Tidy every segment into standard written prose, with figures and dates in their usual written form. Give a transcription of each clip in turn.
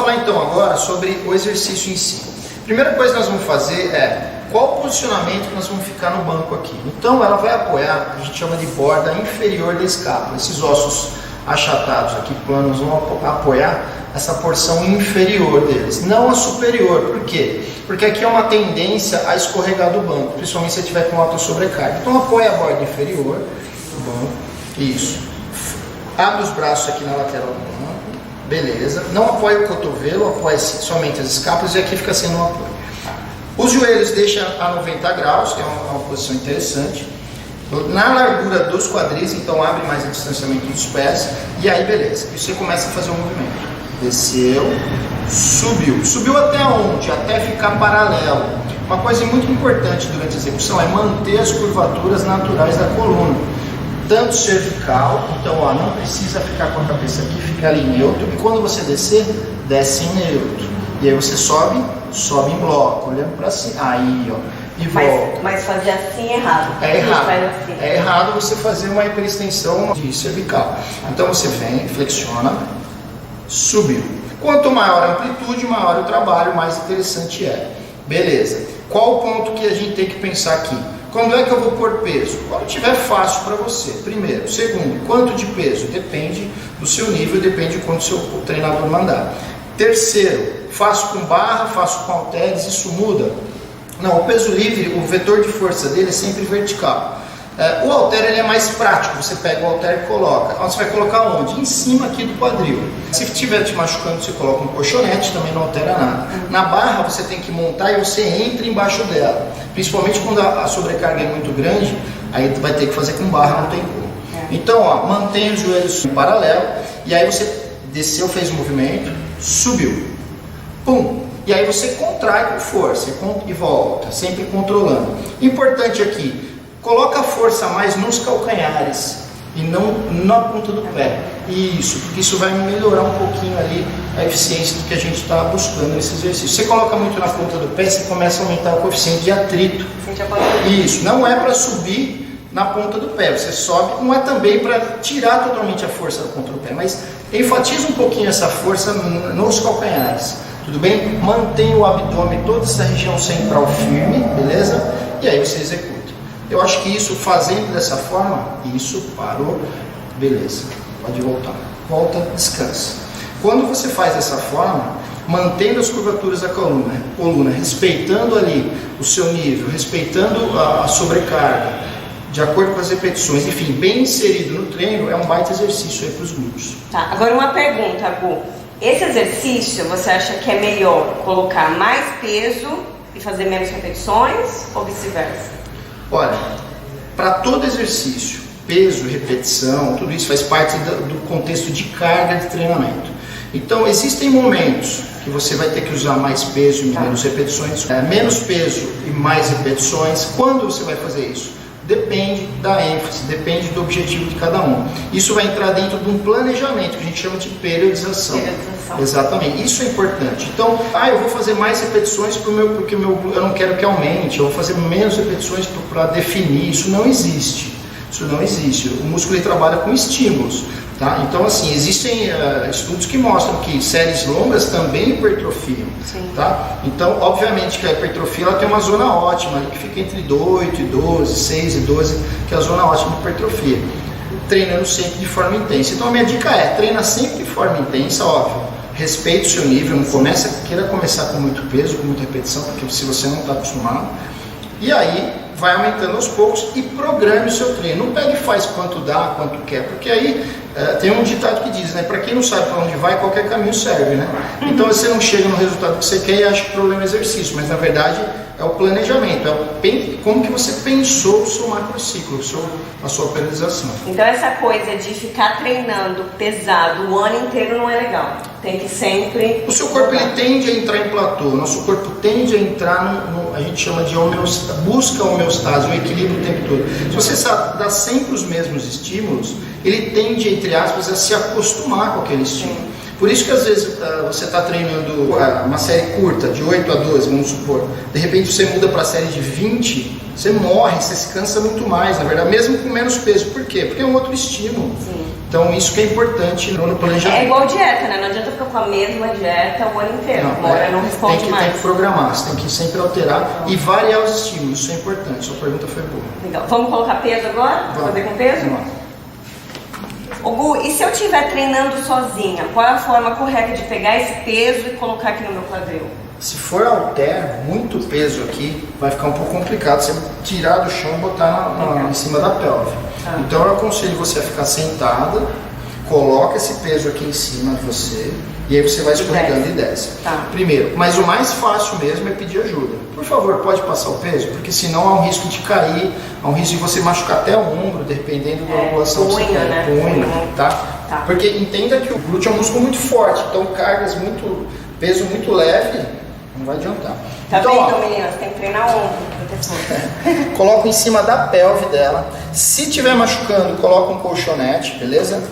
falar então agora sobre o exercício em si. Primeira coisa que nós vamos fazer é qual o posicionamento que nós vamos ficar no banco aqui. Então ela vai apoiar, a gente chama de borda inferior da escápula. Esses ossos achatados aqui, planos, vão apoiar essa porção inferior deles, não a superior. Por quê? Porque aqui é uma tendência a escorregar do banco, principalmente se você tiver com alta sobrecarga. Então apoia a borda inferior do banco, isso. Abre os braços aqui na lateral do banco, beleza. Não apoia o cotovelo, apoia somente as escápulas e aqui fica sendo um apoio. Os joelhos deixa a 90 graus, que é uma posição interessante. Na largura dos quadris, então abre mais o distanciamento dos pés. E aí beleza, e você começa a fazer o movimento. Desceu, subiu. Subiu até onde? Até ficar paralelo. Uma coisa muito importante durante a execução é manter as curvaturas naturais da coluna. Tanto cervical, então ó, não precisa ficar com a cabeça aqui, fica ali neutro. E quando você descer, desce em neutro. E aí você sobe em bloco, olhando para cima. Aí, ó. E volta. Mas fazer assim é errado. É errado. Assim. É errado você fazer uma hiperextensão de cervical. Então você vem, flexiona, subiu. Quanto maior a amplitude, maior o trabalho, mais interessante é. Beleza. Qual o ponto que a gente tem que pensar aqui? Quando é que eu vou pôr peso? Quando tiver fácil para você, primeiro. Segundo, quanto de peso? Depende do seu nível, depende de quanto o seu treinador mandar. Terceiro, faço com barra, faço com halteres, isso muda? Não, o peso livre, o vetor de força dele é sempre vertical. O halter ele é mais prático, você pega o halter e coloca. Você vai colocar onde? Em cima aqui do quadril. Se estiver te machucando, você coloca um colchonete, também não altera nada. Na barra você tem que montar e você entra embaixo dela. Principalmente quando a sobrecarga é muito grande, aí vai ter que fazer com barra, não tem como. Então, ó, mantém os joelhos em paralelo, e aí você desceu, fez o movimento, subiu. Pum! E aí você contrai com força e volta, sempre controlando. Importante aqui, coloca a força mais nos calcanhares e não na ponta do pé. Isso, porque isso vai melhorar um pouquinho ali a eficiência do que a gente está buscando nesse exercício. Você coloca muito na ponta do pé, você começa a aumentar o coeficiente de atrito. Isso, não é para subir na ponta do pé, você sobe, não é também para tirar totalmente a força da ponta do pé, mas enfatiza um pouquinho essa força nos calcanhares. Tudo bem? Mantém o abdômen, toda essa região central firme, beleza? E aí você executa. Eu acho que isso, fazendo dessa forma, isso, parou, beleza, pode voltar. Volta, descansa. Quando você faz dessa forma, mantendo as curvaturas da coluna, respeitando ali o seu nível, respeitando a sobrecarga, de acordo com as repetições, enfim, bem inserido no treino, é um baita exercício aí para os glúteos. Tá, agora uma pergunta, Gu. Esse exercício, você acha que é melhor colocar mais peso e fazer menos repetições ou vice-versa? Olha, para todo exercício, peso, repetição, tudo isso faz parte do contexto de carga de treinamento. Então, existem momentos que você vai ter que usar mais peso e menos repetições, menos peso e mais repetições. Quando você vai fazer isso? Depende da ênfase, depende do objetivo de cada um. Isso vai entrar dentro de um planejamento que a gente chama de periodização. Exatamente, isso é importante. Então, eu vou fazer mais repetições porque eu não quero que aumente, eu vou fazer menos repetições para definir. Isso não existe. Isso não existe. O músculo ele trabalha com estímulos. Tá? Então, assim, existem estudos que mostram que séries longas também hipertrofiam. Tá? Então, obviamente que a hipertrofia ela tem uma zona ótima, que fica entre 8 e 12, 6 e 12, que é a zona ótima de hipertrofia. Treinando sempre de forma intensa. Então, a minha dica é, treina sempre de forma intensa, óbvio. Respeite o seu nível, não queira começar com muito peso, com muita repetição, porque se você não está acostumado. E aí, vai aumentando aos poucos e programe o seu treino. Não pegue e faz quanto dá, quanto quer, porque aí tem um ditado que diz, né? Para quem não sabe para onde vai, qualquer caminho serve, né? Então você não chega no resultado que você quer e acha que o problema é exercício, mas na verdade é o planejamento, como que você pensou o seu macrociclo, a sua periodização. Então essa coisa de ficar treinando pesado o ano inteiro não é legal. Tem que sempre... O seu corpo ele tende a entrar em platô, nosso corpo tende a entrar a gente chama de homeostase, busca a homeostase, o equilíbrio o tempo todo. Se você dá sempre os mesmos estímulos, ele tende, entre aspas, a se acostumar com aquele estímulo. Por isso que às vezes você está treinando uma série curta, de 8 a 12, vamos supor, de repente você muda para a série de 20, você morre, você se cansa muito mais, na verdade, mesmo com menos peso. Por quê? Porque é um outro estímulo. Então isso que é importante no planejamento. É igual dieta, né? Não adianta ficar com a mesma dieta o ano inteiro. Uma hora não responde mais. Tem que programar, você tem que sempre alterar e variar os estímulos, isso é importante. Sua pergunta foi boa. Legal. Vamos colocar peso agora? Vamos. Fazer com peso? Vamos lá. Ô Gu, e se eu estiver treinando sozinha, qual é a forma correta de pegar esse peso e colocar aqui no meu quadril? Se for halter, muito peso aqui, vai ficar um pouco complicado você tirar do chão e botar em cima da pelve. Então eu aconselho você a ficar sentada, coloca esse peso aqui em cima de você e aí você vai escorregando e desce. Primeiro, mas o mais fácil mesmo é pedir ajuda. Por favor, pode passar o peso? Porque senão há um risco de cair, há um risco de você machucar até o ombro, dependendo da angulação que você tem. Né? Punho, tá? Porque entenda que o glúteo é um músculo muito forte, então cargas peso muito leve, não vai adiantar. Tá então, vendo, meninas? Tem que treinar ombro, protetor. Coloca em cima da pelve dela. Se tiver machucando, coloca um colchonete, beleza?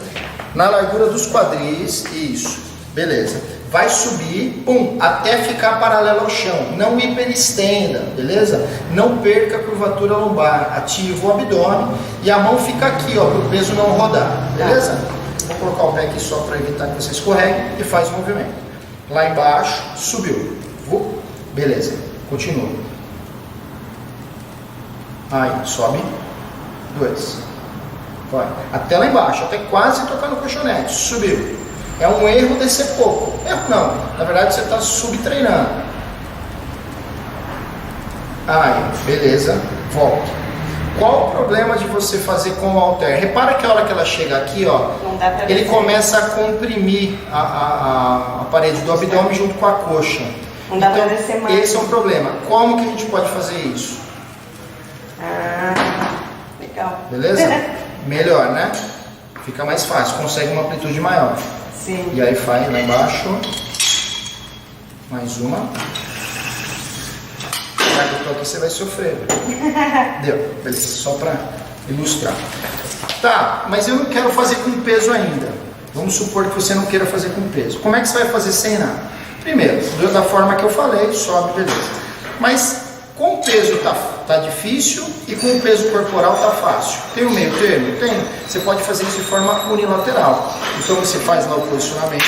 Na largura dos quadris, isso, beleza. Vai subir, pum, até ficar paralelo ao chão. Não hiperestenda, beleza? Não perca a curvatura lombar. Ativa o abdômen e a mão fica aqui, ó, para o peso não rodar, beleza? Vou colocar o pé aqui só para evitar que você escorregue e faz o movimento. Lá embaixo, subiu. Beleza, continua. Aí, sobe. 2. Vai. Até lá embaixo, até quase tocar no colchonete. Subiu. É um erro descer pouco. Erro não. Na verdade, você está subtreinando. Aí, beleza. Volta. Qual o problema de você fazer com o halter? Repara que a hora que ela chega aqui, ó, ele começa a comprimir a parede do abdômen junto com a coxa. Não dá pra descer mais. Esse é um problema. Como que a gente pode fazer isso? Legal. Beleza? Melhor, né? Fica mais fácil, consegue uma amplitude maior. Sim. E aí faz lá embaixo. Mais uma. Aqui você vai sofrer. Deu. Beleza, só para ilustrar. Tá, mas eu não quero fazer com peso ainda. Vamos supor que você não queira fazer com peso. Como é que você vai fazer sem nada? Primeiro, da forma que eu falei, sobe, beleza. Mas com o peso tá difícil e com o peso corporal tá fácil. Tem um meio termo? Tem. Você pode fazer isso de forma unilateral. Então você faz lá o posicionamento.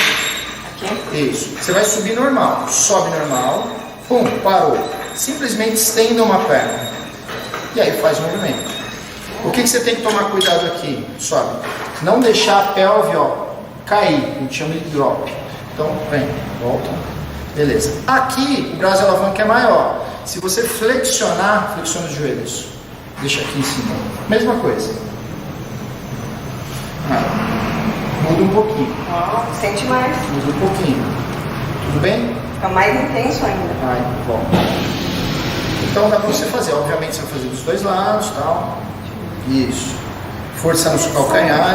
Aqui. Isso. Você vai subir normal. Sobe normal. Pum, parou. Simplesmente estenda uma perna. E aí faz o movimento. O que você tem que tomar cuidado aqui? Sobe. Não deixar a pelve, ó, cair. A gente chama de drop. Então, vem, volta, beleza. Aqui, o braço de alavanca é maior. Se você flexionar, flexiona os joelhos. Deixa aqui em cima. Mesma coisa. Muda um pouquinho. Sente mais. Muda um pouquinho. Tudo bem? Fica mais intenso ainda. Bom. Então dá pra você fazer. Obviamente você vai fazer dos dois lados, tal. Isso. Força nos calcanhares.